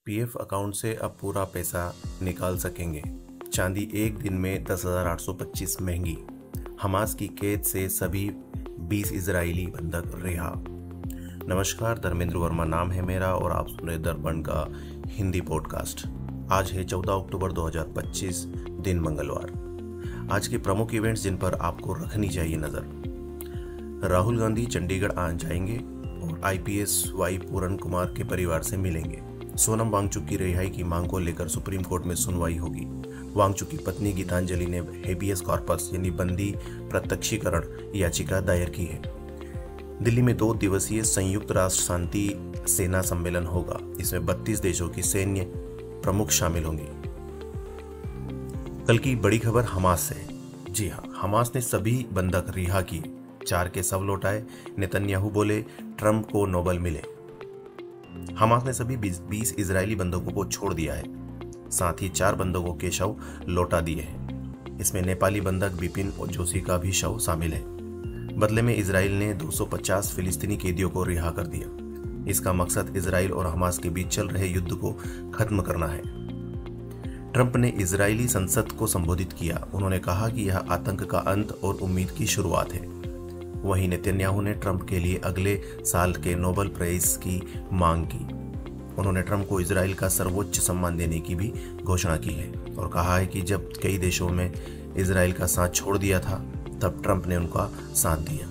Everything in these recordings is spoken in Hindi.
पीएफ अकाउंट से अब पूरा पैसा निकाल सकेंगे। चांदी एक दिन में 10,825 महंगी। हमास की कैद से सभी 20 इजरायली बंधक रिहा। नमस्कार, धर्मेंद्र वर्मा नाम है मेरा और आप सुन रहे दर्पण का हिंदी पॉडकास्ट। आज है 14 अक्टूबर 2025, दिन मंगलवार। आज के प्रमुख इवेंट्स जिन पर आपको रखनी चाहिए नजर। राहुल गांधी चंडीगढ़ आ जाएंगे और आईपीएस वाई पूरन कुमार के परिवार से मिलेंगे। सोनम वांगचुक की रिहाई की मांग को लेकर सुप्रीम कोर्ट में सुनवाई होगी। वांगचुक की पत्नी गीतांजलि ने हेबियस कॉर्पस यानी बंदी प्रत्यक्षीकरण याचिका दायर की है। दिल्ली में 2 दिवसीय संयुक्त राष्ट्र शांति सेना सम्मेलन होगा। इसमें 32 देशों की सैन्य प्रमुख शामिल होंगे। कल की बड़ी खबर हमास से। जी हाँ, हमास ने सभी बंधक रिहा किए, 4 के शव लौटाए। नेतन्याहू बोले ट्रंप को नोबेल मिले। हमास ने सभी 20 इजरायली बंधकों को छोड़ दिया है, साथ ही 4 बंधकों के शव लौटा दिए हैं। इसमें नेपाली बंधक बिपिन और जोशी का भी शव शामिल है। बदले में इजराइल ने 250 फिलिस्तीनी कैदियों को रिहा कर दिया। इसका मकसद इजराइल और हमास के बीच चल रहे युद्ध को खत्म करना है। ट्रंप ने इजरायली संसद को संबोधित किया। उन्होंने कहा कि यह आतंक का अंत और उम्मीद की शुरुआत है। वहीं नेतन्याहू ने ट्रंप के लिए अगले साल के नोबेल प्राइज की मांग की। उन्होंने ट्रंप को इजराइल का सर्वोच्च सम्मान देने की भी घोषणा की है और कहा है कि जब कई देशों में इजराइल का साथ छोड़ दिया था, तब ट्रंप ने उनका साथ दिया।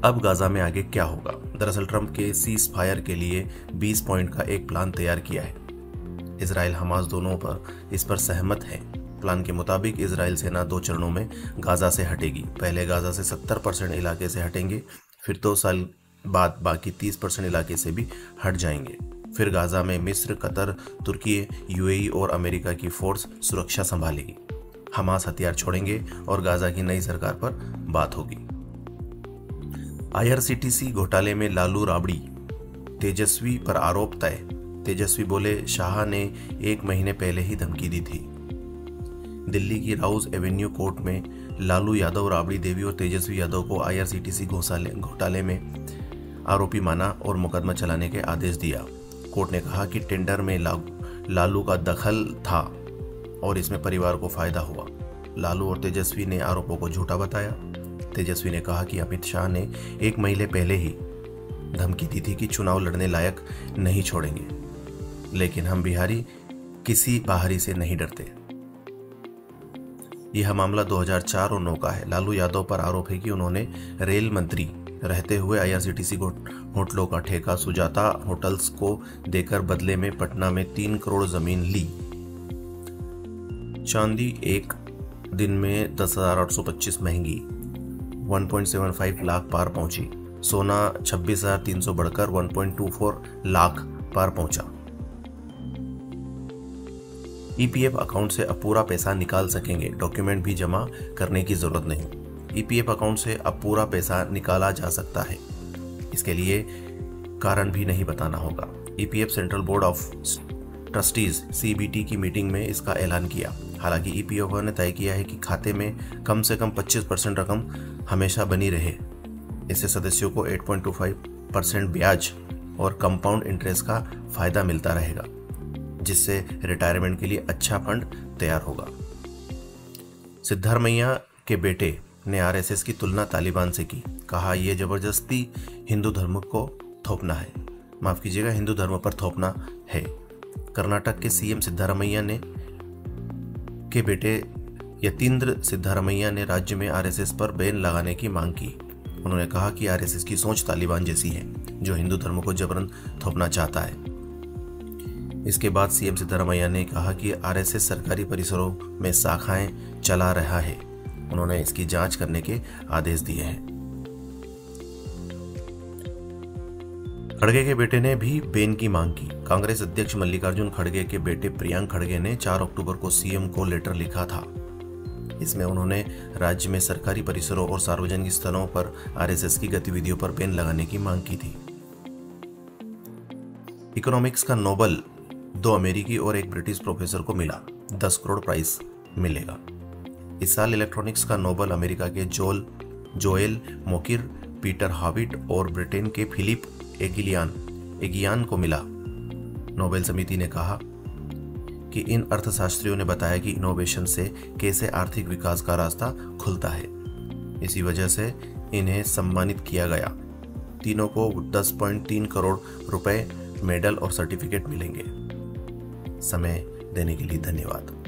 अब गाजा में आगे क्या होगा? दरअसल ट्रंप के सीज फायर के लिए 20 पॉइंट का एक प्लान तैयार किया है। इजराइल हमास दोनों पर इस पर सहमत है। प्लान के मुताबिक इजराइल सेना 2 चरणों में गाजा से हटेगी। पहले गाजा से 70% इलाके से हटेंगे, फिर 2 साल बाद बाकी 30% इलाके से भी हट जाएंगे। फिर गाजा में मिस्र, कतर, तुर्की, यूएई और अमेरिका की फोर्स सुरक्षा संभालेगी। हमास हथियार छोड़ेंगे और गाजा की नई सरकार पर बात होगी। आईआरसीटीसी घोटाले में लालू राबड़ी, तेजस्वी पर आरोप तय। तेजस्वी बोले शाह ने 1 महीने पहले ही धमकी दी थी। दिल्ली की राउज एवेन्यू कोर्ट में लालू यादव, राबड़ी देवी और तेजस्वी यादव को आईआरसीटीसी घोटाले में आरोपी माना और मुकदमा चलाने के आदेश दिया। कोर्ट ने कहा कि टेंडर में लालू का दखल था और इसमें परिवार को फायदा हुआ। लालू और तेजस्वी ने आरोपों को झूठा बताया। तेजस्वी ने कहा कि अमित शाह ने 1 महीने पहले ही धमकी दी थी कि चुनाव लड़ने लायक नहीं छोड़ेंगे, लेकिन हम बिहारी किसी बाहरी से नहीं डरते। यह मामला 2004 और 2009 का है। लालू यादव पर आरोप है कि उन्होंने रेल मंत्री रहते हुए आईआरसीटीसी होटलों का ठेका सुजाता होटल्स को देकर बदले में पटना में 3 करोड़ जमीन ली। चांदी एक दिन में 10,825 महंगी, 1.75 लाख पार पहुंची। सोना 26,300 बढ़कर 1.24 लाख पार पहुंचा। ईपीएफ अकाउंट से अब पूरा पैसा निकाल सकेंगे, डॉक्यूमेंट भी जमा करने की जरूरत नहीं। ईपीएफ अकाउंट से अब पूरा पैसा निकाला जा सकता है। इसके लिए कारण भी नहीं बताना होगा। EPF central board of trustees CBT की मीटिंग में इसका ऐलान किया। हालांकि ईपीएफ ने तय किया है कि खाते में कम से कम 25% रकम हमेशा बनी रहे। इससे सदस्यों को 8.25% ब्याज और कंपाउंड इंटरेस्ट का फायदा मिलता रहेगा, जिससे रिटायरमेंट के लिए अच्छा फंड तैयार होगा। सिद्धारमैया के बेटे ने आरएसएस की तुलना तालिबान से की। कहा यह जबरदस्ती हिंदू धर्म को थोपना है, माफ कीजिएगा, हिंदू धर्म पर थोपना है। कर्नाटक के सीएम सिद्धारमैया के बेटे यतींद्र सिद्धारमैया ने राज्य में आरएसएस पर बैन लगाने की मांग की। उन्होंने कहा कि आरएसएस की सोच तालिबान जैसी है, जो हिंदू धर्म को जबरन थोपना चाहता है। इसके बाद सीएम सिद्धारमैया ने कहा कि आरएसएस सरकारी परिसरों में शाखाएं चला रहा है। उन्होंने इसकी जांच करने के आदेश दिए हैं। खड़गे के बेटे ने भी बैन की मांग की। कांग्रेस अध्यक्ष मल्लिकार्जुन खड़गे के बेटे प्रियांक खड़गे ने 4 अक्टूबर को सीएम को लेटर लिखा था। इसमें उन्होंने राज्य में सरकारी परिसरों और सार्वजनिक स्थलों पर आरएसएस की गतिविधियों पर बैन लगाने की मांग की थी। इकोनॉमिक्स का नोबेल 2 अमेरिकी और 1 ब्रिटिश प्रोफेसर को मिला। 10 करोड़ प्राइज मिलेगा। इस साल इलेक्ट्रॉनिक्स का नोबेल अमेरिका के जोएल मोकिर, पीटर हाविट और ब्रिटेन के फिलिप एगियान को मिला। नोबेल समिति ने कहा कि इन अर्थशास्त्रियों ने बताया कि इनोवेशन से कैसे आर्थिक विकास का रास्ता खुलता है। इसी वजह से इन्हें सम्मानित किया गया। तीनों को 10.3 करोड़ रुपए, मेडल और सर्टिफिकेट मिलेंगे। समय देने के लिए धन्यवाद।